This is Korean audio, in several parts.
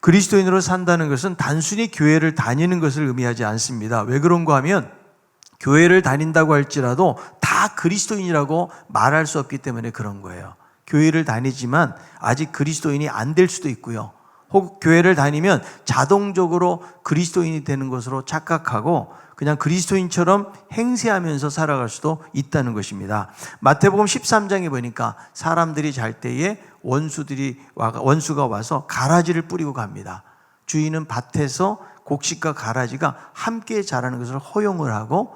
그리스도인으로 산다는 것은 단순히 교회를 다니는 것을 의미하지 않습니다. 왜 그런가 하면 교회를 다닌다고 할지라도 다 그리스도인이라고 말할 수 없기 때문에 그런 거예요. 교회를 다니지만 아직 그리스도인이 안 될 수도 있고요. 혹 교회를 다니면 자동적으로 그리스도인이 되는 것으로 착각하고 그냥 그리스도인처럼 행세하면서 살아갈 수도 있다는 것입니다. 마태복음 13장에 보니까 사람들이 잘 때에 원수가 와서 가라지를 뿌리고 갑니다. 주인은 밭에서 곡식과 가라지가 함께 자라는 것을 허용을 하고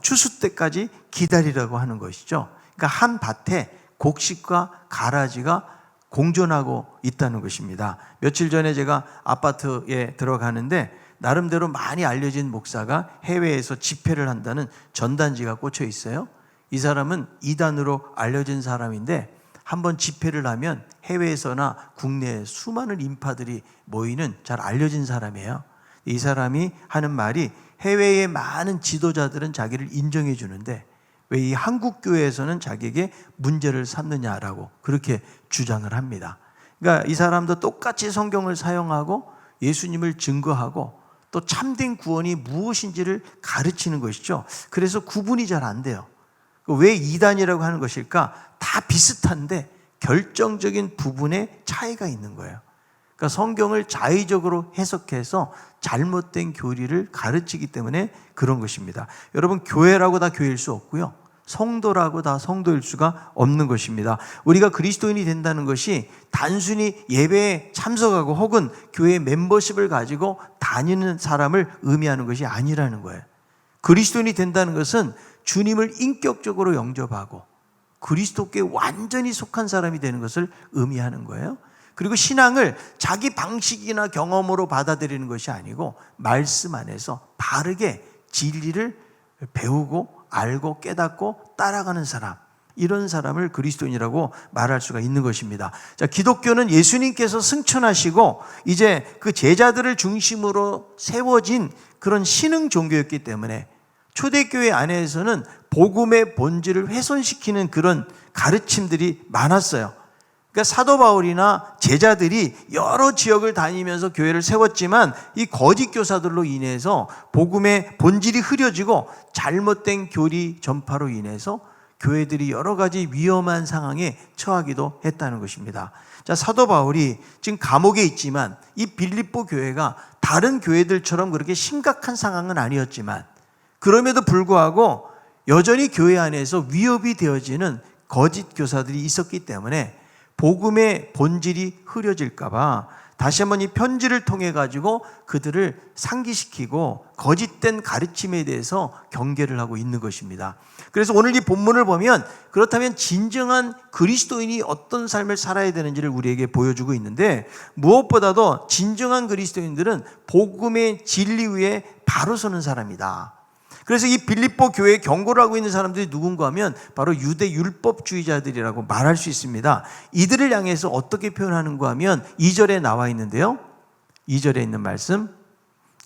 추수 때까지 기다리라고 하는 것이죠. 그러니까 한 밭에 곡식과 가라지가 공존하고 있다는 것입니다. 며칠 전에 제가 아파트에 들어가는데 나름대로 많이 알려진 목사가 해외에서 집회를 한다는 전단지가 꽂혀 있어요. 이 사람은 이단으로 알려진 사람인데 한번 집회를 하면 해외에서나 국내에 수많은 인파들이 모이는 잘 알려진 사람이에요. 이 사람이 하는 말이 해외의 많은 지도자들은 자기를 인정해 주는데 왜 이 한국 교회에서는 자기에게 문제를 삼느냐라고 그렇게 주장을 합니다. 그러니까 이 사람도 똑같이 성경을 사용하고 예수님을 증거하고 또 참된 구원이 무엇인지를 가르치는 것이죠. 그래서 구분이 잘 안 돼요. 왜 이단이라고 하는 것일까? 다 비슷한데 결정적인 부분에 차이가 있는 거예요. 그러니까 성경을 자의적으로 해석해서 잘못된 교리를 가르치기 때문에 그런 것입니다. 여러분, 교회라고 다 교회일 수 없고요. 성도라고 다 성도일 수가 없는 것입니다. 우리가 그리스도인이 된다는 것이 단순히 예배에 참석하고 혹은 교회 멤버십을 가지고 다니는 사람을 의미하는 것이 아니라는 거예요. 그리스도인이 된다는 것은 주님을 인격적으로 영접하고 그리스도께 완전히 속한 사람이 되는 것을 의미하는 거예요. 그리고 신앙을 자기 방식이나 경험으로 받아들이는 것이 아니고 말씀 안에서 바르게 진리를 배우고 알고 깨닫고 따라가는 사람, 이런 사람을 그리스도인이라고 말할 수가 있는 것입니다. 자, 기독교는 예수님께서 승천하시고 이제 그 제자들을 중심으로 세워진 그런 신흥 종교였기 때문에 초대교회 안에서는 복음의 본질을 훼손시키는 그런 가르침들이 많았어요. 그러니까 사도 바울이나 제자들이 여러 지역을 다니면서 교회를 세웠지만 이 거짓 교사들로 인해서 복음의 본질이 흐려지고 잘못된 교리 전파로 인해서 교회들이 여러 가지 위험한 상황에 처하기도 했다는 것입니다. 자, 사도 바울이 지금 감옥에 있지만 이 빌립보 교회가 다른 교회들처럼 그렇게 심각한 상황은 아니었지만 그럼에도 불구하고 여전히 교회 안에서 위협이 되어지는 거짓 교사들이 있었기 때문에 복음의 본질이 흐려질까 봐 다시 한번 이 편지를 통해 가지고 그들을 상기시키고 거짓된 가르침에 대해서 경계를 하고 있는 것입니다. 그래서 오늘 이 본문을 보면 그렇다면 진정한 그리스도인이 어떤 삶을 살아야 되는지를 우리에게 보여주고 있는데 무엇보다도 진정한 그리스도인들은 복음의 진리 위에 바로 서는 사람이다. 그래서 이 빌립보 교회에 경고를 하고 있는 사람들이 누군가 하면 바로 유대 율법주의자들이라고 말할 수 있습니다. 이들을 향해서 어떻게 표현하는가 하면 2절에 나와 있는데요. 2절에 있는 말씀,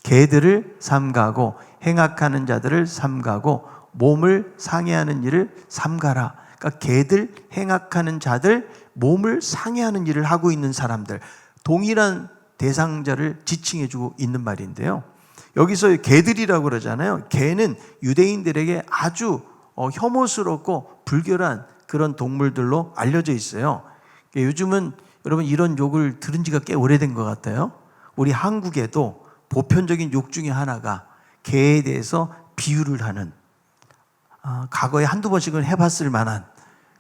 개들을 삼가고 행악하는 자들을 삼가고 몸을 상해하는 일을 삼가라. 그러니까 개들, 행악하는 자들, 몸을 상해하는 일을 하고 있는 사람들, 동일한 대상자를 지칭해주고 있는 말인데요. 여기서 개들이라고 그러잖아요. 개는 유대인들에게 아주 혐오스럽고 불결한 그런 동물들로 알려져 있어요. 요즘은 여러분 이런 욕을 들은 지가 꽤 오래된 것 같아요. 우리 한국에도 보편적인 욕 중에 하나가 개에 대해서 비유를 하는, 과거에 한두 번씩은 해봤을 만한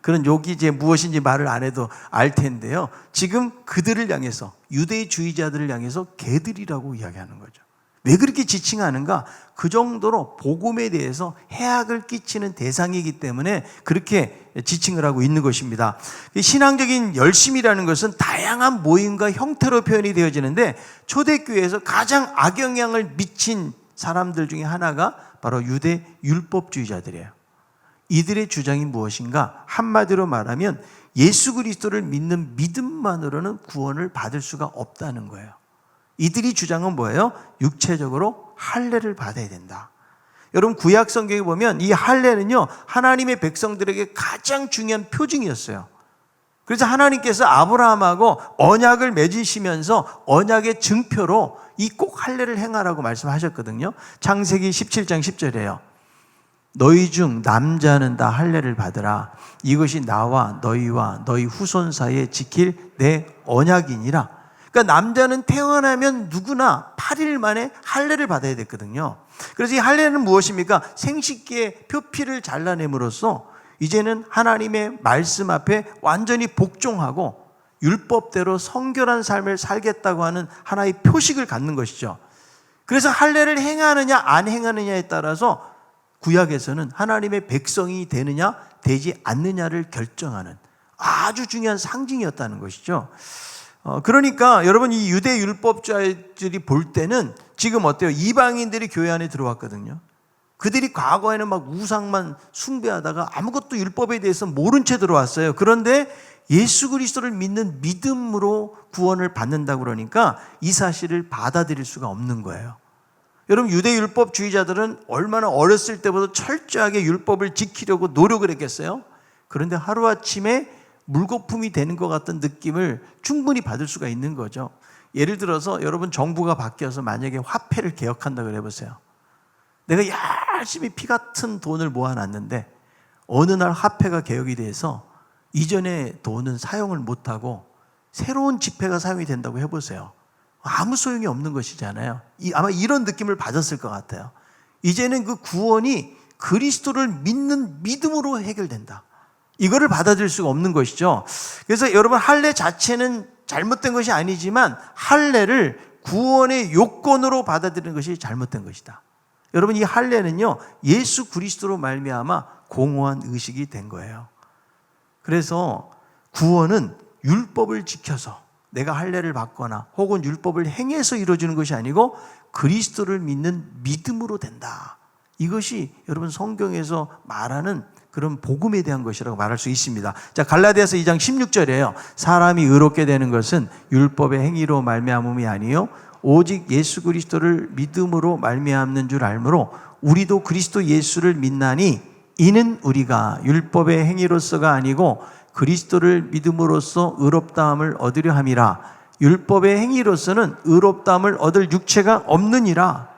그런 욕이 이제 무엇인지 말을 안 해도 알 텐데요. 지금 그들을 향해서, 유대주의자들을 향해서 개들이라고 이야기하는 거죠. 왜 그렇게 지칭하는가? 그 정도로 복음에 대해서 해악을 끼치는 대상이기 때문에 그렇게 지칭을 하고 있는 것입니다. 신앙적인 열심이라는 것은 다양한 모임과 형태로 표현이 되어지는데 초대교회에서 가장 악영향을 미친 사람들 중에 하나가 바로 유대 율법주의자들이에요. 이들의 주장이 무엇인가? 한마디로 말하면 예수 그리스도를 믿는 믿음만으로는 구원을 받을 수가 없다는 거예요. 이들이 주장은 뭐예요? 육체적으로 할례를 받아야 된다. 여러분 구약 성경에 보면 이 할례는요 하나님의 백성들에게 가장 중요한 표징이었어요. 그래서 하나님께서 아브라함하고 언약을 맺으시면서 언약의 증표로 이 꼭 할례를 행하라고 말씀하셨거든요. 창세기 17장 10절이에요. 너희 중 남자는 다 할례를 받으라. 이것이 나와 너희와 너희 후손 사이에 지킬 내 언약이니라. 그러니까 남자는 태어나면 누구나 8일 만에 할례를 받아야 됐거든요. 그래서 이 할례는 무엇입니까? 생식기의 표피를 잘라냄으로써 이제는 하나님의 말씀 앞에 완전히 복종하고 율법대로 성결한 삶을 살겠다고 하는 하나의 표식을 갖는 것이죠. 그래서 할례를 행하느냐 안 행하느냐에 따라서 구약에서는 하나님의 백성이 되느냐 되지 않느냐를 결정하는 아주 중요한 상징이었다는 것이죠. 그러니까 여러분, 이 유대 율법자들이 볼 때는 지금 어때요? 이방인들이 교회 안에 들어왔거든요. 그들이 과거에는 막 우상만 숭배하다가 아무것도 율법에 대해서 모른 채 들어왔어요. 그런데 예수 그리스도를 믿는 믿음으로 구원을 받는다고 그러니까 이 사실을 받아들일 수가 없는 거예요. 여러분, 유대 율법주의자들은 얼마나 어렸을 때부터 철저하게 율법을 지키려고 노력을 했겠어요? 그런데 하루아침에 물거품이 되는 것 같은 느낌을 충분히 받을 수가 있는 거죠. 예를 들어서 여러분, 정부가 바뀌어서 만약에 화폐를 개혁한다고 해보세요. 내가 열심히 피 같은 돈을 모아놨는데 어느 날 화폐가 개혁이 돼서 이전의 돈은 사용을 못하고 새로운 지폐가 사용이 된다고 해보세요. 아무 소용이 없는 것이잖아요. 아마 이런 느낌을 받았을 것 같아요. 이제는 그 구원이 그리스도를 믿는 믿음으로 해결된다. 이거를 받아들일 수가 없는 것이죠. 그래서 여러분, 할례 자체는 잘못된 것이 아니지만 할례를 구원의 요건으로 받아들이는 것이 잘못된 것이다. 여러분, 이 할례는요, 예수 그리스도로 말미암아 공허한 의식이 된 거예요. 그래서 구원은 율법을 지켜서 내가 할례를 받거나 혹은 율법을 행해서 이루어지는 것이 아니고 그리스도를 믿는 믿음으로 된다. 이것이 여러분 성경에서 말하는 그런 복음에 대한 것이라고 말할 수 있습니다. 자, 갈라디아서 2장 16절이에요. 사람이 의롭게 되는 것은 율법의 행위로 말미암음이 아니요 오직 예수 그리스도를 믿음으로 말미암는 줄 알므로 우리도 그리스도 예수를 믿나니 이는 우리가 율법의 행위로서가 아니고 그리스도를 믿음으로써 의롭다함을 얻으려 함이라. 율법의 행위로서는 의롭다함을 얻을 육체가 없느니라.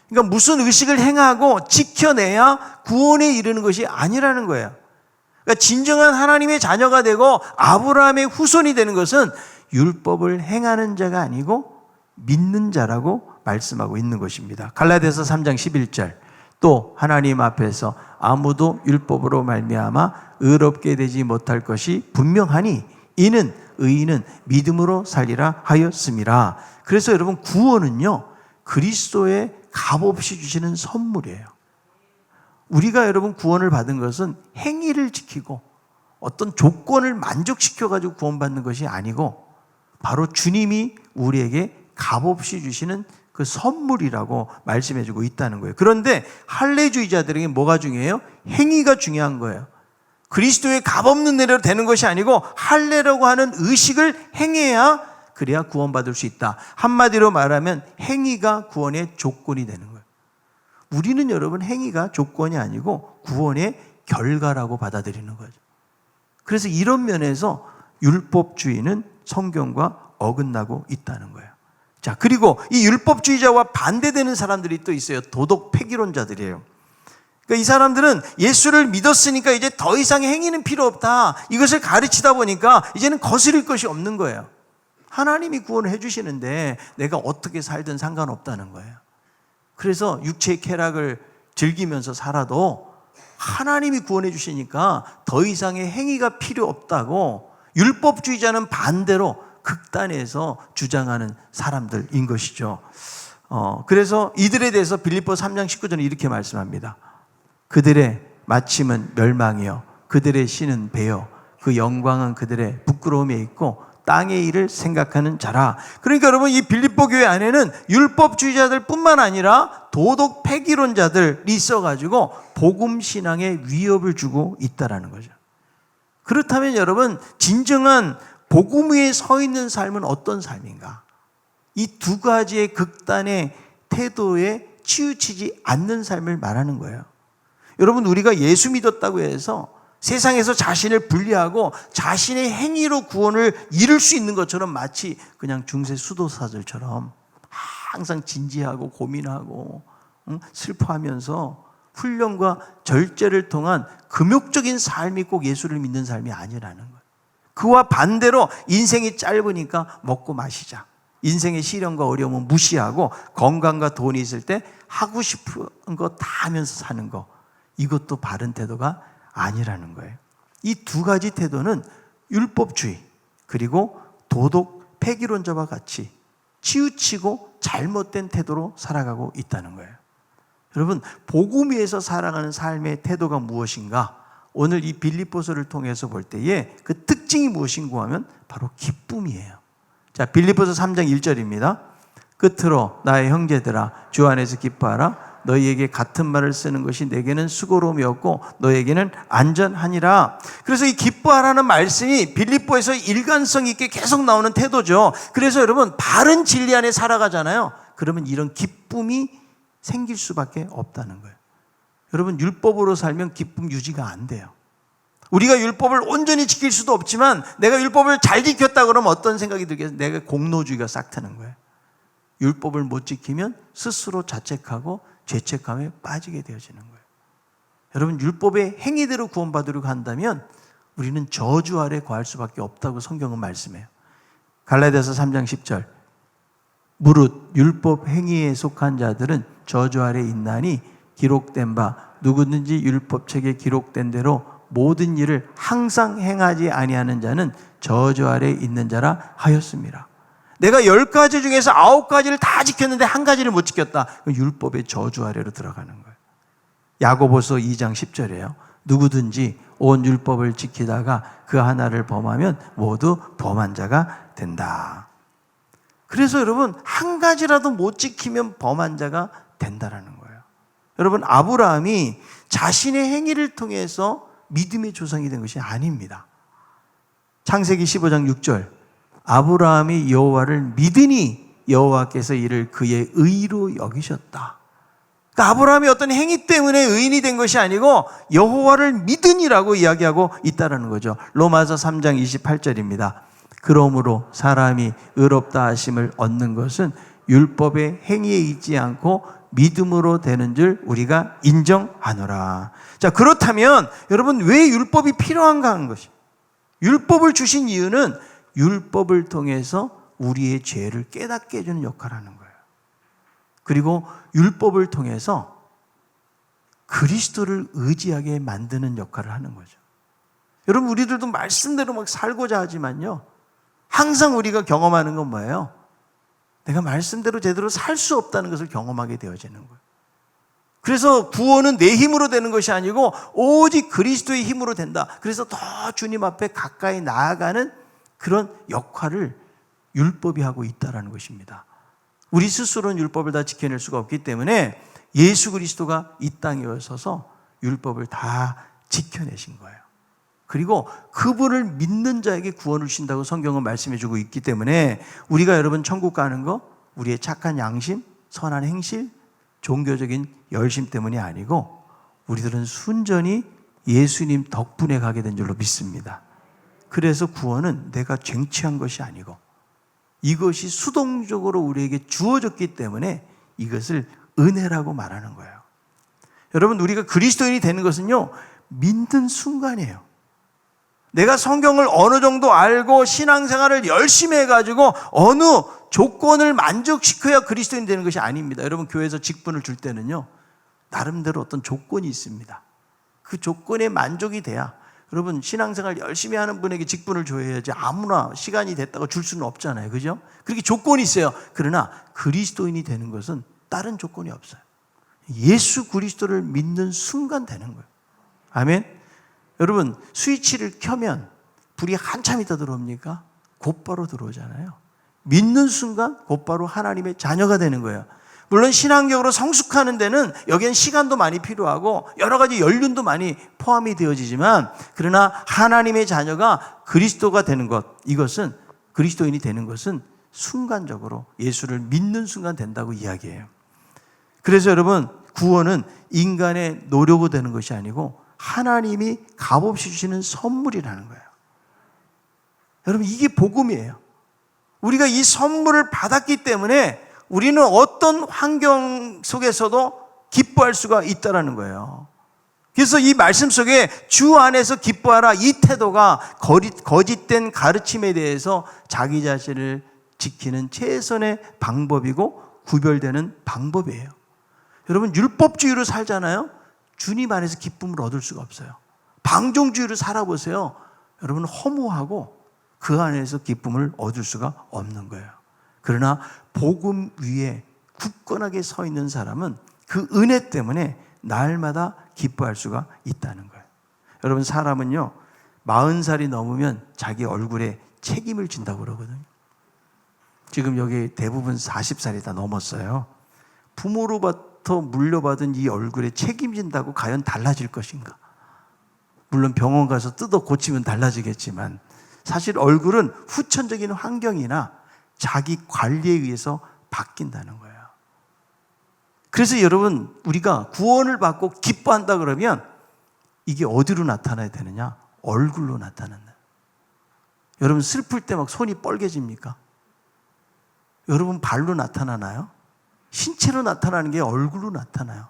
그러니까 무슨 의식을 행하고 지켜내야 구원에 이르는 것이 아니라는 거예요. 그러니까 진정한 하나님의 자녀가 되고 아브라함의 후손이 되는 것은 율법을 행하는 자가 아니고 믿는 자라고 말씀하고 있는 것입니다. 갈라디아서 3장 11절. 또 하나님 앞에서 아무도 율법으로 말미암아 의롭게 되지 못할 것이 분명하니 이는 의인은 믿음으로 살리라 하였음이라. 그래서 여러분, 구원은요 그리스도의 값없이 주시는 선물이에요. 우리가 여러분 구원을 받은 것은 행위를 지키고 어떤 조건을 만족시켜가지고 구원받는 것이 아니고 바로 주님이 우리에게 값없이 주시는 그 선물이라고 말씀해주고 있다는 거예요. 그런데 할례주의자들에게 뭐가 중요해요? 행위가 중요한 거예요. 그리스도의 값없는 내로 되는 것이 아니고 할례라고 하는 의식을 행해야 그래야 구원받을 수 있다. 한마디로 말하면 행위가 구원의 조건이 되는 거예요. 우리는 여러분 행위가 조건이 아니고 구원의 결과라고 받아들이는 거죠. 그래서 이런 면에서 율법주의는 성경과 어긋나고 있다는 거예요. 자, 그리고 이 율법주의자와 반대되는 사람들이 또 있어요. 도덕 폐기론자들이에요. 그러니까 이 사람들은 예수를 믿었으니까 이제 더 이상의 행위는 필요 없다. 이것을 가르치다 보니까 이제는 거스릴 것이 없는 거예요. 하나님이 구원을 해주시는데 내가 어떻게 살든 상관없다는 거예요. 그래서 육체의 쾌락을 즐기면서 살아도 하나님이 구원해 주시니까 더 이상의 행위가 필요 없다고 율법주의자는 반대로 극단에서 주장하는 사람들인 것이죠. 그래서 이들에 대해서 빌립보 3장 19절에 이렇게 말씀합니다. 그들의 마침은 멸망이요 그들의 신은 배요 그 영광은 그들의 부끄러움에 있고 땅의 일을 생각하는 자라. 그러니까 여러분, 이 빌립보 교회 안에는 율법주의자들 뿐만 아니라 도덕 폐기론자들이 있어가지고 복음 신앙에 위협을 주고 있다라는 거죠. 그렇다면 여러분, 진정한 복음 위에 서 있는 삶은 어떤 삶인가? 이 두 가지의 극단의 태도에 치우치지 않는 삶을 말하는 거예요. 여러분, 우리가 예수 믿었다고 해서 세상에서 자신을 분리하고 자신의 행위로 구원을 이룰 수 있는 것처럼 마치 그냥 중세 수도사들처럼 항상 진지하고 고민하고 슬퍼하면서 훈련과 절제를 통한 금욕적인 삶이 꼭 예수를 믿는 삶이 아니라는 거예요. 그와 반대로 인생이 짧으니까 먹고 마시자. 인생의 시련과 어려움은 무시하고 건강과 돈이 있을 때 하고 싶은 거 다 하면서 사는 거. 이것도 바른 태도가 아니라는 거예요. 이 두 가지 태도는 율법주의 그리고 도덕 폐기론자와 같이 치우치고 잘못된 태도로 살아가고 있다는 거예요. 여러분, 복음 위에서 살아가는 삶의 태도가 무엇인가? 오늘 이 빌립보서를 통해서 볼 때에 그 특징이 무엇인가 하면 바로 기쁨이에요. 자, 빌립보서 3장 1절입니다. 끝으로 나의 형제들아 주 안에서 기뻐하라. 너희에게 같은 말을 쓰는 것이 내게는 수고로움이었고 너희에게는 안전하니라. 그래서 이 기뻐하라는 말씀이 빌립보에서 일관성 있게 계속 나오는 태도죠. 그래서 여러분, 바른 진리 안에 살아가잖아요. 그러면 이런 기쁨이 생길 수밖에 없다는 거예요. 여러분, 율법으로 살면 기쁨 유지가 안 돼요. 우리가 율법을 온전히 지킬 수도 없지만 내가 율법을 잘 지켰다 그러면 어떤 생각이 들겠어요? 내가 공로주의가 싹 트는 거예요. 율법을 못 지키면 스스로 자책하고 죄책감에 빠지게 되어지는 거예요. 여러분, 율법의 행위대로 구원받으려고 한다면 우리는 저주 아래 거할 수밖에 없다고 성경은 말씀해요. 갈라디아서 3장 10절 무릇 율법 행위에 속한 자들은 저주 아래 있나니 기록된 바 누구든지 율법책에 기록된 대로 모든 일을 항상 행하지 아니하는 자는 저주 아래 있는 자라 하였습니다. 내가 10가지 중에서 9가지를 다 지켰는데 한 가지를 못 지켰다. 율법의 저주 아래로 들어가는 거예요. 야고보서 2장 10절이에요. 누구든지 온 율법을 지키다가 그 하나를 범하면 모두 범한 자가 된다. 그래서 여러분, 한 가지라도 못 지키면 범한 자가 된다라는 거예요. 여러분, 아브라함이 자신의 행위를 통해서 믿음의 조상이 된 것이 아닙니다. 창세기 15장 6절 아브라함이 여호와를 믿으니 여호와께서 이를 그의 의로 여기셨다. 그러니까 아브라함이 어떤 행위 때문에 의인이 된 것이 아니고 여호와를 믿으니라고 이야기하고 있다는 거죠. 로마서 3장 28절입니다. 그러므로 사람이 의롭다 하심을 얻는 것은 율법의 행위에 있지 않고 믿음으로 되는 줄 우리가 인정하노라. 자, 그렇다면 여러분, 왜 율법이 필요한가 하는 것이, 율법을 주신 이유는 율법을 통해서 우리의 죄를 깨닫게 해주는 역할을 하는 거예요. 그리고 율법을 통해서 그리스도를 의지하게 만드는 역할을 하는 거죠. 여러분, 우리들도 말씀대로 막 살고자 하지만요, 항상 우리가 경험하는 건 뭐예요? 내가 말씀대로 제대로 살 수 없다는 것을 경험하게 되어지는 거예요. 그래서 구원은 내 힘으로 되는 것이 아니고 오직 그리스도의 힘으로 된다. 그래서 더 주님 앞에 가까이 나아가는 그런 역할을 율법이 하고 있다는 것입니다. 우리 스스로는 율법을 다 지켜낼 수가 없기 때문에 예수 그리스도가 이 땅에 오셔서 율법을 다 지켜내신 거예요. 그리고 그분을 믿는 자에게 구원을 주신다고 성경은 말씀해 주고 있기 때문에 우리가 여러분 천국 가는 거 우리의 착한 양심, 선한 행실, 종교적인 열심 때문이 아니고 우리들은 순전히 예수님 덕분에 가게 된 줄로 믿습니다. 그래서 구원은 내가 쟁취한 것이 아니고 이것이 수동적으로 우리에게 주어졌기 때문에 이것을 은혜라고 말하는 거예요. 여러분, 우리가 그리스도인이 되는 것은요, 믿는 순간이에요. 내가 성경을 어느 정도 알고 신앙생활을 열심히 해가지고 어느 조건을 만족시켜야 그리스도인이 되는 것이 아닙니다. 여러분, 교회에서 직분을 줄 때는요, 나름대로 어떤 조건이 있습니다. 그 조건에 만족이 돼야, 여러분, 신앙생활 열심히 하는 분에게 직분을 줘야지 아무나 시간이 됐다고 줄 수는 없잖아요. 그죠? 그렇게 조건이 있어요. 그러나 그리스도인이 되는 것은 다른 조건이 없어요. 예수 그리스도를 믿는 순간 되는 거예요. 아멘? 여러분, 스위치를 켜면 불이 한참 있다 들어옵니까? 곧바로 들어오잖아요. 믿는 순간 곧바로 하나님의 자녀가 되는 거예요. 물론 신앙적으로 성숙하는 데는 여기엔 시간도 많이 필요하고 여러 가지 연륜도 많이 포함이 되어지지만, 그러나 하나님의 자녀가 그리스도가 되는 것, 이것은 그리스도인이 되는 것은 순간적으로 예수를 믿는 순간 된다고 이야기해요. 그래서 여러분, 구원은 인간의 노력으로 되는 것이 아니고 하나님이 값없이 주시는 선물이라는 거예요. 여러분, 이게 복음이에요. 우리가 이 선물을 받았기 때문에 우리는 어떤 환경 속에서도 기뻐할 수가 있다는 거예요. 그래서 이 말씀 속에 주 안에서 기뻐하라, 이 태도가 거짓된 가르침에 대해서 자기 자신을 지키는 최선의 방법이고 구별되는 방법이에요. 여러분, 율법주의로 살잖아요. 주님 안에서 기쁨을 얻을 수가 없어요. 방종주의로 살아보세요. 여러분, 허무하고 그 안에서 기쁨을 얻을 수가 없는 거예요. 그러나 복음 위에 굳건하게 서 있는 사람은 그 은혜 때문에 날마다 기뻐할 수가 있다는 거예요. 여러분, 사람은요 40살이 넘으면 자기 얼굴에 책임을 진다고 그러거든요. 지금 여기 대부분 40살이 다 넘었어요. 부모로부터 물려받은 이 얼굴에 책임진다고 과연 달라질 것인가? 물론 병원 가서 뜯어 고치면 달라지겠지만 사실 얼굴은 후천적인 환경이나 자기 관리에 의해서 바뀐다는 거예요. 그래서 여러분, 우리가 구원을 받고 기뻐한다 그러면 이게 어디로 나타나야 되느냐? 얼굴로 나타난다. 여러분, 슬플 때 막 손이 뻘개집니까? 여러분, 발로 나타나나요? 신체로 나타나는 게 얼굴로 나타나요.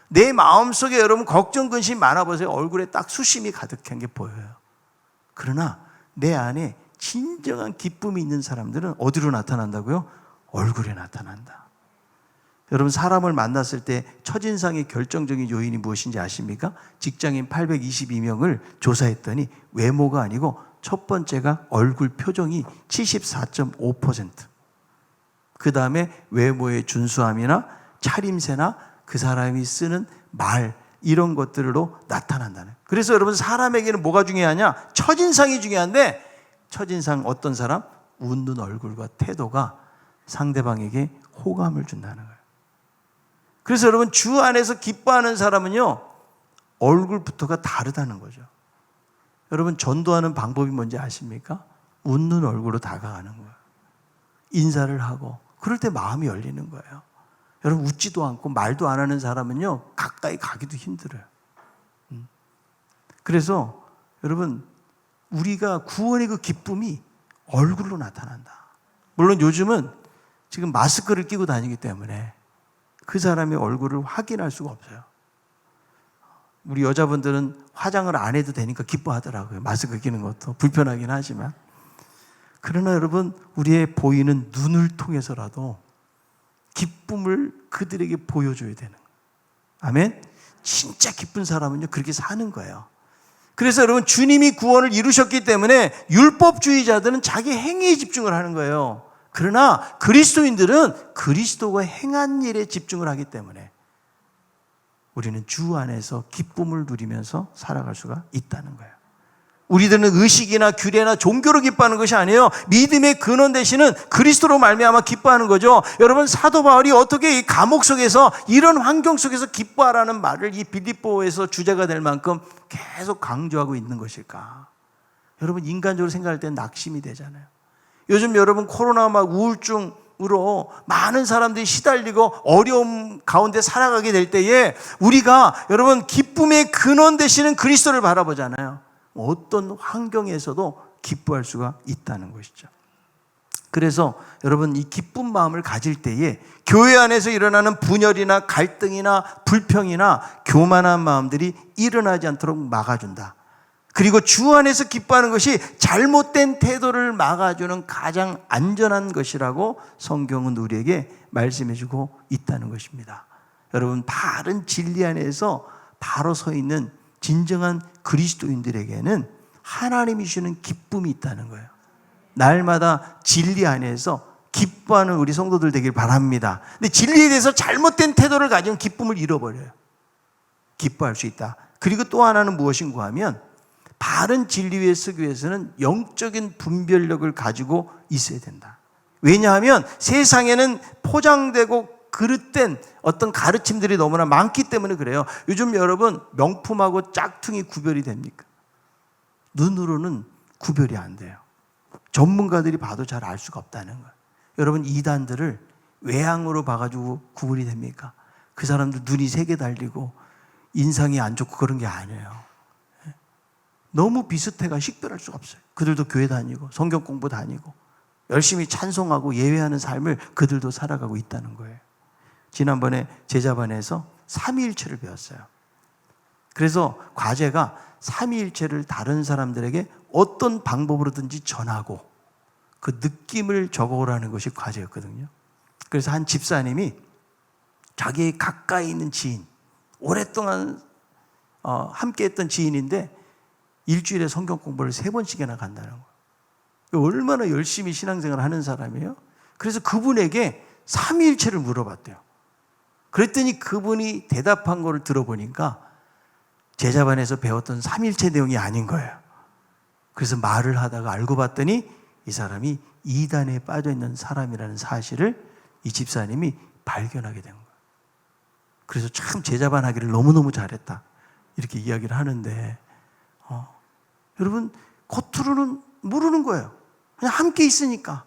내 마음속에 여러분 걱정, 근심 많아보세요. 얼굴에 딱 수심이 가득한 게 보여요. 그러나 내 안에 진정한 기쁨이 있는 사람들은 어디로 나타난다고요? 얼굴에 나타난다. 여러분, 사람을 만났을 때 첫인상의 결정적인 요인이 무엇인지 아십니까? 직장인 822명을 조사했더니 외모가 아니고 첫 번째가 얼굴 표정이 74.5%. 그 다음에 외모의 준수함이나 차림새나 그 사람이 쓰는 말, 이런 것들로 나타난다는. 그래서 여러분, 사람에게는 뭐가 중요하냐? 첫인상이 중요한데, 첫인상 어떤 사람? 웃는 얼굴과 태도가 상대방에게 호감을 준다는 거예요. 그래서 여러분, 주 안에서 기뻐하는 사람은요 얼굴부터가 다르다는 거죠. 여러분, 전도하는 방법이 뭔지 아십니까? 웃는 얼굴로 다가가는 거예요. 인사를 하고 그럴 때 마음이 열리는 거예요. 여러분, 웃지도 않고 말도 안 하는 사람은요 가까이 가기도 힘들어요. 그래서 여러분, 우리가 구원의 그 기쁨이 얼굴로 나타난다. 물론 요즘은 지금 마스크를 끼고 다니기 때문에 그 사람의 얼굴을 확인할 수가 없어요. 우리 여자분들은 화장을 안 해도 되니까 기뻐하더라고요. 마스크 끼는 것도 불편하긴 하지만. 그러나 여러분, 우리의 보이는 눈을 통해서라도 기쁨을 그들에게 보여줘야 되는 거예요. 아멘? 진짜 기쁜 사람은요 그렇게 사는 거예요. 그래서 여러분, 주님이 구원을 이루셨기 때문에 율법주의자들은 자기 행위에 집중을 하는 거예요. 그러나 그리스도인들은 그리스도가 행한 일에 집중을 하기 때문에 우리는 주 안에서 기쁨을 누리면서 살아갈 수가 있다는 거예요. 우리들은 의식이나 규례나 종교로 기뻐하는 것이 아니에요. 믿음의 근원 되시는 그리스도로 말미암아 기뻐하는 거죠. 여러분, 사도 바울이 어떻게 이 감옥 속에서 이런 환경 속에서 기뻐하라는 말을 이 빌립보에서 주제가 될 만큼 계속 강조하고 있는 것일까? 여러분, 인간적으로 생각할 때 낙심이 되잖아요. 요즘 여러분, 코로나 막 우울증으로 많은 사람들이 시달리고 어려움 가운데 살아가게 될 때에 우리가 여러분 기쁨의 근원 되시는 그리스도를 바라보잖아요. 어떤 환경에서도 기뻐할 수가 있다는 것이죠. 그래서 여러분, 이 기쁜 마음을 가질 때에 교회 안에서 일어나는 분열이나 갈등이나 불평이나 교만한 마음들이 일어나지 않도록 막아준다. 그리고 주 안에서 기뻐하는 것이 잘못된 태도를 막아주는 가장 안전한 것이라고 성경은 우리에게 말씀해주고 있다는 것입니다. 여러분, 바른 진리 안에서 바로 서 있는 진정한 그리스도인들에게는 하나님이 주시는 기쁨이 있다는 거예요. 날마다 진리 안에서 기뻐하는 우리 성도들 되길 바랍니다. 근데 진리에 대해서 잘못된 태도를 가지면 기쁨을 잃어버려요. 기뻐할 수 있다. 그리고 또 하나는 무엇인가 하면 바른 진리 위에 서기 위해서는 영적인 분별력을 가지고 있어야 된다. 왜냐하면 세상에는 포장되고 그릇된 어떤 가르침들이 너무나 많기 때문에 그래요. 요즘 여러분, 명품하고 짝퉁이 구별이 됩니까? 눈으로는 구별이 안 돼요. 전문가들이 봐도 잘 알 수가 없다는 거예요. 여러분, 이단들을 외향으로 봐가지고 구별이 됩니까? 그 사람들 눈이 3개 달리고 인상이 안 좋고 그런 게 아니에요. 너무 비슷해가 식별할 수가 없어요. 그들도 교회 다니고 성경 공부 다니고 열심히 찬송하고 예배하는 삶을 그들도 살아가고 있다는 거예요. 지난번에 제자반에서 삼위일체를 배웠어요. 그래서 과제가 삼위일체를 다른 사람들에게 어떤 방법으로든지 전하고 그 느낌을 적어오라는 것이 과제였거든요. 그래서 한 집사님이 자기의 가까이 있는 지인, 오랫동안 함께했던 지인인데 일주일에 성경 공부를 3번씩이나 간다는 거예요. 얼마나 열심히 신앙생활을 하는 사람이에요. 그래서 그분에게 삼위일체를 물어봤대요. 그랬더니 그분이 대답한 거를 들어보니까 제자반에서 배웠던 삼위일체 내용이 아닌 거예요. 그래서 말을 하다가 알고 봤더니 이 사람이 이단에 빠져있는 사람이라는 사실을 이 집사님이 발견하게 된 거예요. 그래서 참 제자반 하기를 너무너무 잘했다 이렇게 이야기를 하는데 여러분 겉으로는 모르는 거예요. 그냥 함께 있으니까.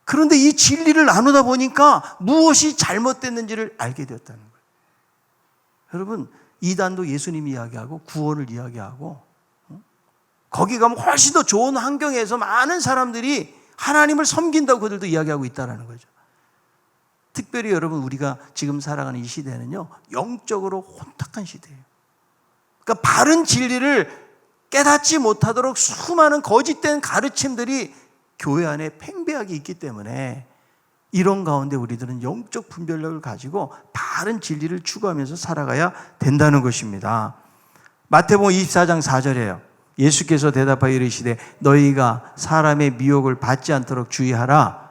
그런데 이 진리를 나누다 보니까 무엇이 잘못됐는지를 알게 되었다는 거예요. 여러분 이단도 예수님 이야기하고 구원을 이야기하고 거기 가면 훨씬 더 좋은 환경에서 많은 사람들이 하나님을 섬긴다고 그들도 이야기하고 있다는 거죠. 특별히 여러분 우리가 지금 살아가는 이 시대는요 영적으로 혼탁한 시대예요. 그러니까 바른 진리를 깨닫지 못하도록 수많은 거짓된 가르침들이 교회 안에 팽배하게 있기 때문에 이런 가운데 우리들은 영적 분별력을 가지고 바른 진리를 추구하면서 살아가야 된다는 것입니다. 마태복음 24장 4절이에요. 예수께서 대답하여 이르시되 너희가 사람의 미혹을 받지 않도록 주의하라.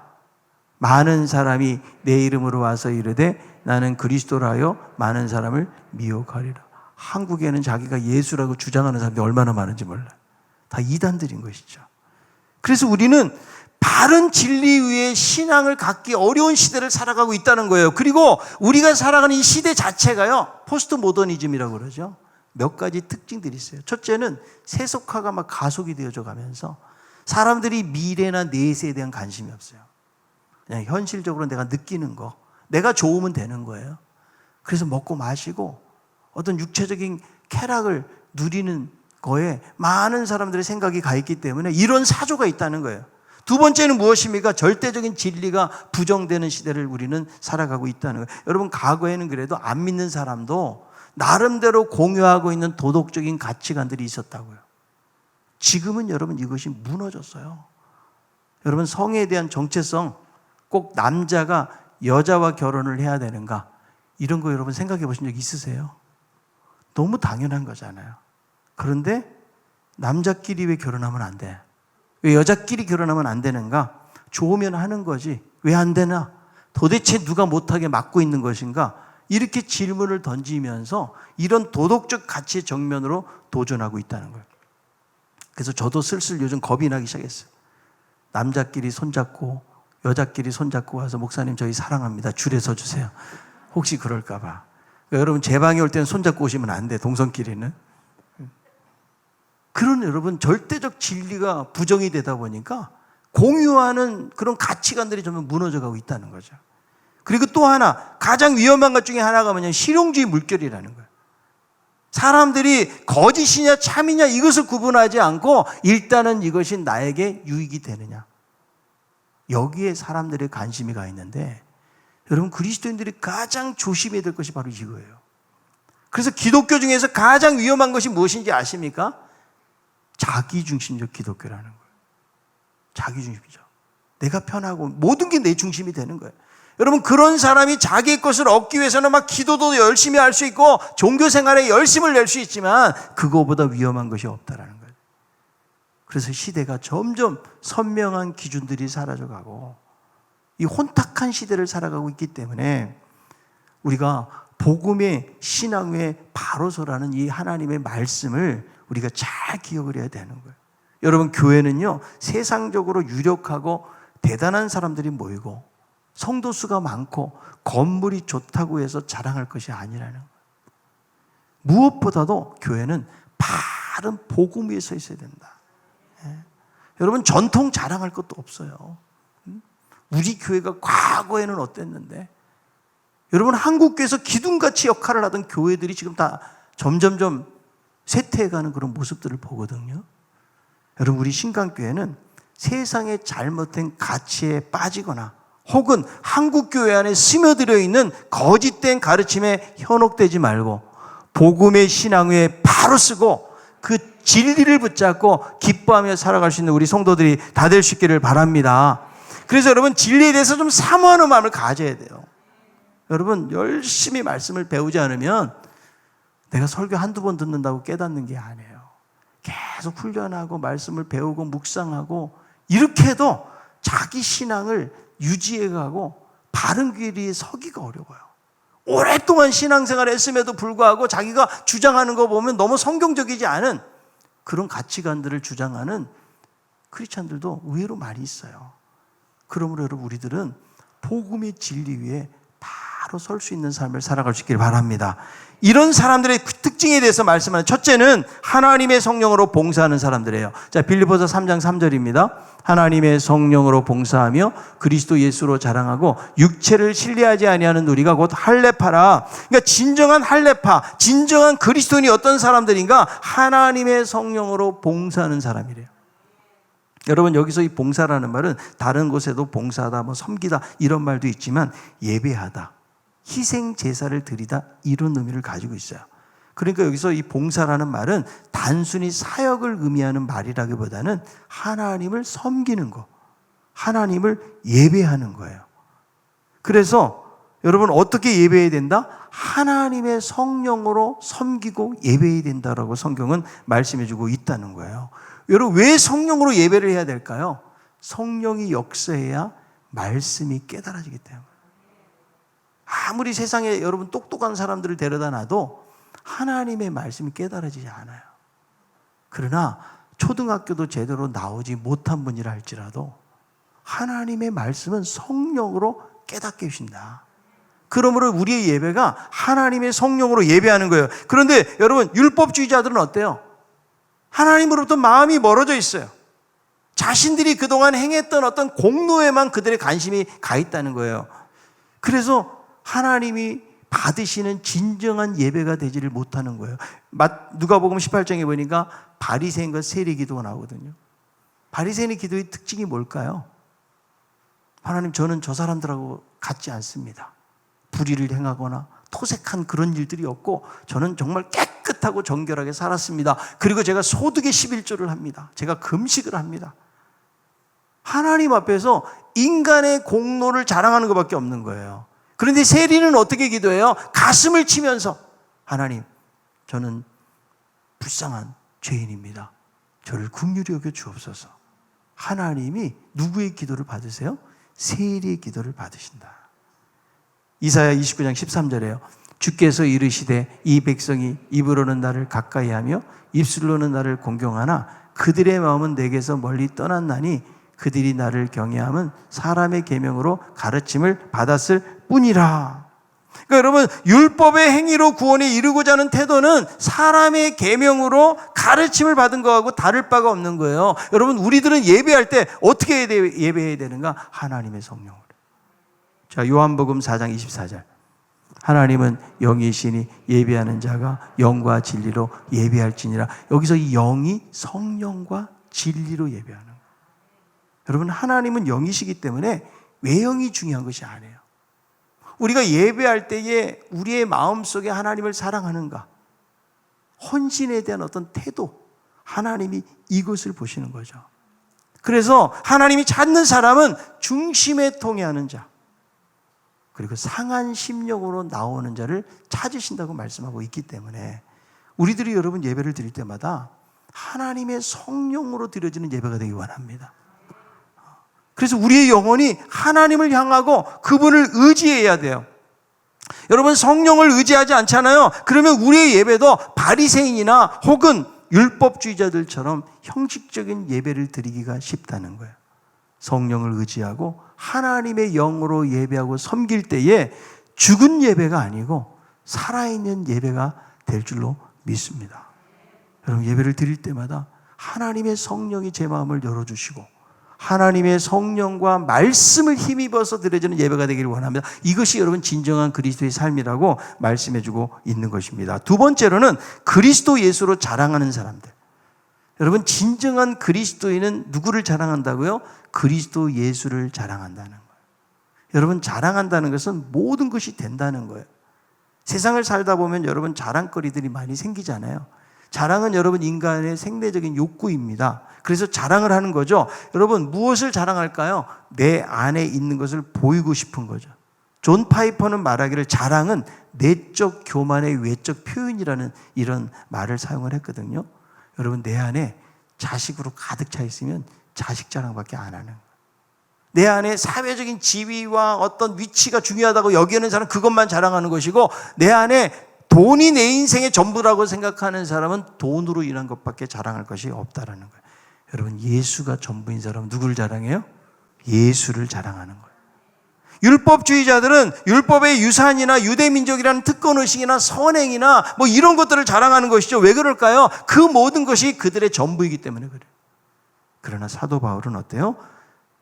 많은 사람이 내 이름으로 와서 이르되 나는 그리스도라 하여 많은 사람을 미혹하리라. 한국에는 자기가 예수라고 주장하는 사람들이 얼마나 많은지 몰라요. 다 이단들인 것이죠. 그래서 우리는 바른 진리 위에 신앙을 갖기 어려운 시대를 살아가고 있다는 거예요. 그리고 우리가 살아가는 이 시대 자체가요 포스트 모더니즘이라고 그러죠. 몇 가지 특징들이 있어요. 첫째는 세속화가 막 가속이 되어져 가면서 사람들이 미래나 내세에 대한 관심이 없어요. 그냥 현실적으로 내가 느끼는 거, 내가 좋으면 되는 거예요. 그래서 먹고 마시고 어떤 육체적인 쾌락을 누리는 거에 많은 사람들의 생각이 가 있기 때문에 이런 사조가 있다는 거예요. 두 번째는 무엇입니까? 절대적인 진리가 부정되는 시대를 우리는 살아가고 있다는 거예요. 여러분 과거에는 그래도 안 믿는 사람도 나름대로 공유하고 있는 도덕적인 가치관들이 있었다고요. 지금은 여러분 이것이 무너졌어요. 여러분 성에 대한 정체성, 꼭 남자가 여자와 결혼을 해야 되는가 이런 거 여러분 생각해 보신 적 있으세요? 너무 당연한 거잖아요. 그런데 남자끼리 왜 결혼하면 안 돼? 왜 여자끼리 결혼하면 안 되는가? 좋으면 하는 거지 왜 안 되나? 도대체 누가 못하게 막고 있는 것인가? 이렇게 질문을 던지면서 이런 도덕적 가치의 정면으로 도전하고 있다는 거예요. 그래서 저도 슬슬 요즘 겁이 나기 시작했어요. 남자끼리 손잡고 여자끼리 손잡고 와서 목사님 저희 사랑합니다. 줄에 서주세요. 혹시 그럴까 봐. 그러니까 여러분 제 방에 올 때는 손잡고 오시면 안 돼. 동성끼리는. 그런 여러분 절대적 진리가 부정이 되다 보니까 공유하는 그런 가치관들이 점점 무너져가고 있다는 거죠. 그리고 또 하나 가장 위험한 것 중에 하나가 뭐냐면 실용주의 물결이라는 거예요. 사람들이 거짓이냐 참이냐 이것을 구분하지 않고 일단은 이것이 나에게 유익이 되느냐 여기에 사람들의 관심이 가 있는데 여러분 그리스도인들이 가장 조심해야 될 것이 바로 이거예요. 그래서 기독교 중에서 가장 위험한 것이 무엇인지 아십니까? 자기중심적 기독교라는 거예요. 자기중심이죠. 내가 편하고 모든 게 내 중심이 되는 거예요. 여러분 그런 사람이 자기의 것을 얻기 위해서는 막 기도도 열심히 할 수 있고 종교생활에 열심을 낼 수 있지만 그거보다 위험한 것이 없다라는 거예요. 그래서 시대가 점점 선명한 기준들이 사라져가고 이 혼탁한 시대를 살아가고 있기 때문에 우리가 복음의 신앙의 바로서라는 이 하나님의 말씀을 우리가 잘 기억을 해야 되는 거예요. 여러분 교회는요 세상적으로 유력하고 대단한 사람들이 모이고 성도 수가 많고 건물이 좋다고 해서 자랑할 것이 아니라는 거예요. 무엇보다도 교회는 바른 복음 위에 서 있어야 된다. 여러분 전통 자랑할 것도 없어요. 우리 교회가 과거에는 어땠는데 여러분 한국교회에서 기둥같이 역할을 하던 교회들이 지금 다 점점점 쇠퇴해가는 그런 모습들을 보거든요. 여러분, 우리 신강교회는 세상의 잘못된 가치에 빠지거나 혹은 한국교회 안에 스며들어 있는 거짓된 가르침에 현혹되지 말고 복음의 신앙 위에 바로 쓰고 그 진리를 붙잡고 기뻐하며 살아갈 수 있는 우리 성도들이 다 될 수 있기를 바랍니다. 그래서 여러분, 진리에 대해서 좀 사모하는 마음을 가져야 돼요. 여러분, 열심히 말씀을 배우지 않으면 내가 설교 한두 번 듣는다고 깨닫는 게 아니에요. 계속 훈련하고 말씀을 배우고 묵상하고 이렇게 해도 자기 신앙을 유지해가고 바른 길 위에 서기가 어려워요. 오랫동안 신앙생활을 했음에도 불구하고 자기가 주장하는 거 보면 너무 성경적이지 않은 그런 가치관들을 주장하는 크리스찬들도 의외로 많이 있어요. 그러므로 여러분, 우리들은 복음의 진리 위에 바로 설 수 있는 삶을 살아갈 수 있기를 바랍니다. 이런 사람들의 특징에 대해서 말씀하는 첫째는 하나님의 성령으로 봉사하는 사람들이에요. 자, 빌립보서 3장 3절입니다. 하나님의 성령으로 봉사하며 그리스도 예수로 자랑하고 육체를 신뢰하지 아니하는 우리가 곧 할례파라. 그러니까 진정한 할례파, 진정한 그리스도인이 어떤 사람들인가? 하나님의 성령으로 봉사하는 사람이래요. 여러분, 여기서 이 봉사라는 말은 다른 곳에도 봉사하다, 섬기다 이런 말도 있지만 예배하다, 희생 제사를 드리다 이런 의미를 가지고 있어요. 그러니까 여기서 이 봉사라는 말은 단순히 사역을 의미하는 말이라기보다는 하나님을 섬기는 거, 하나님을 예배하는 거예요. 그래서 여러분, 어떻게 예배해야 된다? 하나님의 성령으로 섬기고 예배해야 된다라고 성경은 말씀해주고 있다는 거예요. 여러분, 왜 성령으로 예배를 해야 될까요? 성령이 역사해야 말씀이 깨달아지기 때문에. 아무리 세상에 여러분 똑똑한 사람들을 데려다 놔도 하나님의 말씀이 깨달아지지 않아요. 그러나 초등학교도 제대로 나오지 못한 분이라 할지라도 하나님의 말씀은 성령으로 깨닫게 해주신다. 그러므로 우리의 예배가 하나님의 성령으로 예배하는 거예요. 그런데 여러분, 율법주의자들은 어때요? 하나님으로부터 마음이 멀어져 있어요. 자신들이 그동안 행했던 어떤 공로에만 그들의 관심이 가 있다는 거예요. 그래서 하나님이 받으시는 진정한 예배가 되지를 못하는 거예요. 누가복음 18장에 보니까 바리새인과 세리 기도가 나오거든요. 바리새인의 기도의 특징이 뭘까요? 하나님, 저는 저 사람들하고 같지 않습니다. 불의를 행하거나 토색한 그런 일들이 없고 저는 정말 깨끗하고 정결하게 살았습니다. 그리고 제가 소득의 11조를 합니다. 제가 금식을 합니다. 하나님 앞에서 인간의 공로를 자랑하는 것밖에 없는 거예요. 그런데 세리는 어떻게 기도해요? 가슴을 치면서, 하나님, 저는 불쌍한 죄인입니다. 저를 긍휼히 여겨 주옵소서. 하나님이 누구의 기도를 받으세요? 세리의 기도를 받으신다. 이사야 29장 13절에요. 주께서 이르시되 이 백성이 입으로는 나를 가까이하며 입술로는 나를 공경하나 그들의 마음은 내게서 멀리 떠났나니 그들이 나를 경외함은 사람의 계명으로 가르침을 받았을 뿐이라. 그러니까 여러분, 율법의 행위로 구원에 이르고자 하는 태도는 사람의 계명으로 가르침을 받은 것하고 다를 바가 없는 거예요. 여러분, 우리들은 예배할 때 어떻게 예배해야 되는가? 하나님의 성령으로. 자, 요한복음 4장 24절. 하나님은 영이시니 예배하는 자가 영과 진리로 예배할지니라. 여기서 이 영이 성령과 진리로 예배하는 거예요. 여러분, 하나님은 영이시기 때문에 외형이 중요한 것이 아니에요. 우리가 예배할 때에 우리의 마음속에 하나님을 사랑하는가, 헌신에 대한 어떤 태도, 하나님이 이것을 보시는 거죠. 그래서 하나님이 찾는 사람은 중심에 통해하는 자, 그리고 상한 심령으로 나오는 자를 찾으신다고 말씀하고 있기 때문에 우리들이 여러분 예배를 드릴 때마다 하나님의 성령으로 드려지는 예배가 되기 원합니다. 그래서 우리의 영혼이 하나님을 향하고 그분을 의지해야 돼요. 여러분, 성령을 의지하지 않잖아요. 그러면 우리의 예배도 바리새인이나 혹은 율법주의자들처럼 형식적인 예배를 드리기가 쉽다는 거예요. 성령을 의지하고 하나님의 영으로 예배하고 섬길 때에 죽은 예배가 아니고 살아있는 예배가 될 줄로 믿습니다. 여러분, 예배를 드릴 때마다 하나님의 성령이 제 마음을 열어주시고 하나님의 성령과 말씀을 힘입어서 드려지는 예배가 되기를 원합니다. 이것이 여러분 진정한 그리스도의 삶이라고 말씀해주고 있는 것입니다. 두 번째로는 그리스도 예수로 자랑하는 사람들. 여러분, 진정한 그리스도인은 누구를 자랑한다고요? 그리스도 예수를 자랑한다는 거예요. 여러분, 자랑한다는 것은 모든 것이 된다는 거예요. 세상을 살다 보면 여러분 자랑거리들이 많이 생기잖아요. 자랑은 여러분 인간의 생리적인 욕구입니다. 그래서 자랑을 하는 거죠. 여러분, 무엇을 자랑할까요? 내 안에 있는 것을 보이고 싶은 거죠. 존 파이퍼는 말하기를 자랑은 내적 교만의 외적 표현이라는 이런 말을 사용을 했거든요. 여러분, 내 안에 자식으로 가득 차 있으면 자식 자랑밖에 안 하는 거예요. 내 안에 사회적인 지위와 어떤 위치가 중요하다고 여기는 사람 그것만 자랑하는 것이고, 내 안에 돈이 내 인생의 전부라고 생각하는 사람은 돈으로 인한 것밖에 자랑할 것이 없다라는 거예요. 여러분, 예수가 전부인 사람은 누구를 자랑해요? 예수를 자랑하는 거예요. 율법주의자들은 율법의 유산이나 유대민족이라는 특권의식이나 선행이나 뭐 이런 것들을 자랑하는 것이죠. 왜 그럴까요? 그 모든 것이 그들의 전부이기 때문에 그래요. 그러나 사도 바울은 어때요?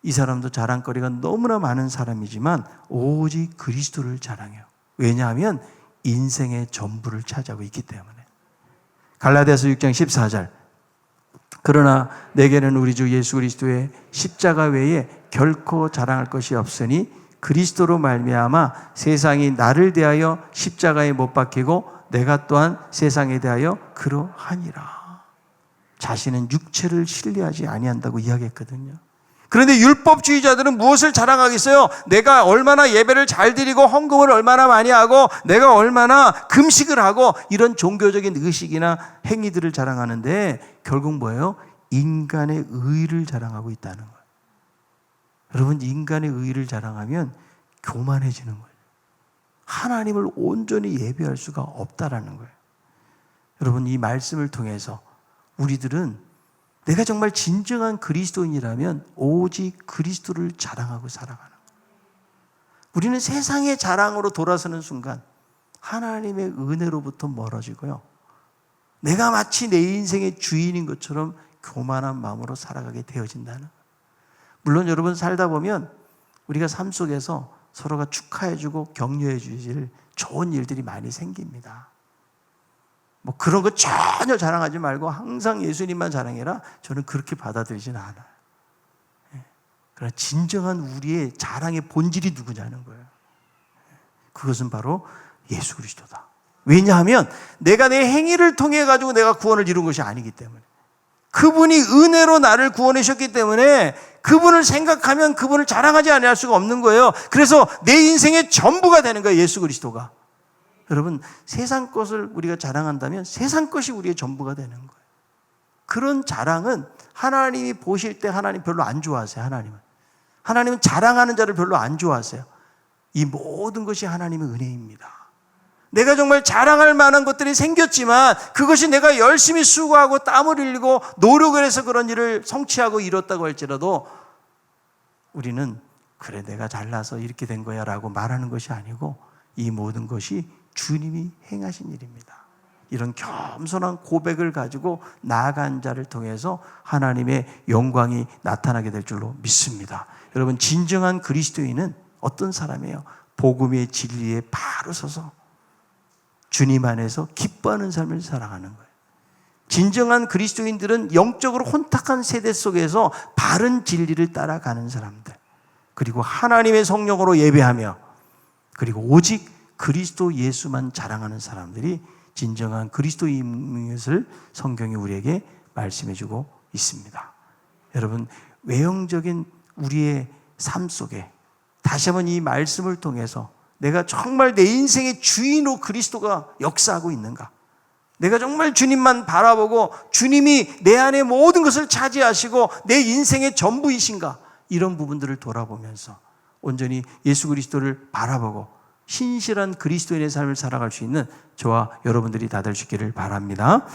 이 사람도 자랑거리가 너무나 많은 사람이지만 오직 그리스도를 자랑해요. 왜냐하면 인생의 전부를 차지하고 있기 때문에. 갈라디아서 6장 14절. 그러나 내게는 우리 주 예수 그리스도의 십자가 외에 결코 자랑할 것이 없으니 그리스도로 말미암아 세상이 나를 대하여 십자가에 못 박히고 내가 또한 세상에 대하여 그러하니라. 자신은 육체를 신뢰하지 아니한다고 이야기했거든요. 그런데 율법주의자들은 무엇을 자랑하겠어요? 내가 얼마나 예배를 잘 드리고 헌금을 얼마나 많이 하고 내가 얼마나 금식을 하고 이런 종교적인 의식이나 행위들을 자랑하는데 결국 뭐예요? 인간의 의를 자랑하고 있다는 거예요. 여러분, 인간의 의를 자랑하면 교만해지는 거예요. 하나님을 온전히 예배할 수가 없다라는 거예요. 여러분, 이 말씀을 통해서 우리들은 내가 정말 진정한 그리스도인이라면 오직 그리스도를 자랑하고 살아가는 거예요. 우리는 세상의 자랑으로 돌아서는 순간 하나님의 은혜로부터 멀어지고요. 내가 마치 내 인생의 주인인 것처럼 교만한 마음으로 살아가게 되어진다는 거예요. 물론 여러분, 살다 보면 우리가 삶 속에서 서로가 축하해주고 격려해주실 좋은 일들이 많이 생깁니다. 뭐 그런 거 전혀 자랑하지 말고 항상 예수님만 자랑해라. 저는 그렇게 받아들이지는 않아요. 그러나 진정한 우리의 자랑의 본질이 누구냐는 거예요. 그것은 바로 예수 그리스도다. 왜냐하면 내가 내 행위를 통해 가지고 내가 구원을 이룬 것이 아니기 때문에, 그분이 은혜로 나를 구원해 주셨기 때문에 그분을 생각하면 그분을 자랑하지 않을 수가 없는 거예요. 그래서 내 인생의 전부가 되는 거예요, 예수 그리스도가. 여러분, 세상 것을 우리가 자랑한다면 세상 것이 우리의 전부가 되는 거예요. 그런 자랑은 하나님이 보실 때 하나님 별로 안 좋아하세요. 하나님은 자랑하는 자를 별로 안 좋아하세요. 이 모든 것이 하나님의 은혜입니다. 내가 정말 자랑할 만한 것들이 생겼지만 그것이 내가 열심히 수고하고 땀을 흘리고 노력을 해서 그런 일을 성취하고 이뤘다고 할지라도 우리는 그래 내가 잘나서 이렇게 된 거야 라고 말하는 것이 아니고 이 모든 것이 주님이 행하신 일입니다. 이런 겸손한 고백을 가지고 나아간 자를 통해서 하나님의 영광이 나타나게 될 줄로 믿습니다. 여러분, 진정한 그리스도인은 어떤 사람이에요? 복음의 진리에 바로 서서 주님 안에서 기뻐하는 삶을 살아가는 거예요. 진정한 그리스도인들은 영적으로 혼탁한 세대 속에서 바른 진리를 따라가는 사람들, 그리고 하나님의 성령으로 예배하며 그리고 오직 그리스도 예수만 자랑하는 사람들이 진정한 그리스도인인 것을 성경이 우리에게 말씀해주고 있습니다. 여러분, 외형적인 우리의 삶 속에 다시 한번 이 말씀을 통해서 내가 정말 내 인생의 주인으로 그리스도가 역사하고 있는가? 내가 정말 주님만 바라보고 주님이 내 안에 모든 것을 차지하시고 내 인생의 전부이신가? 이런 부분들을 돌아보면서 온전히 예수 그리스도를 바라보고 신실한 그리스도인의 삶을 살아갈 수 있는 저와 여러분들이 다 될 수 있기를 바랍니다.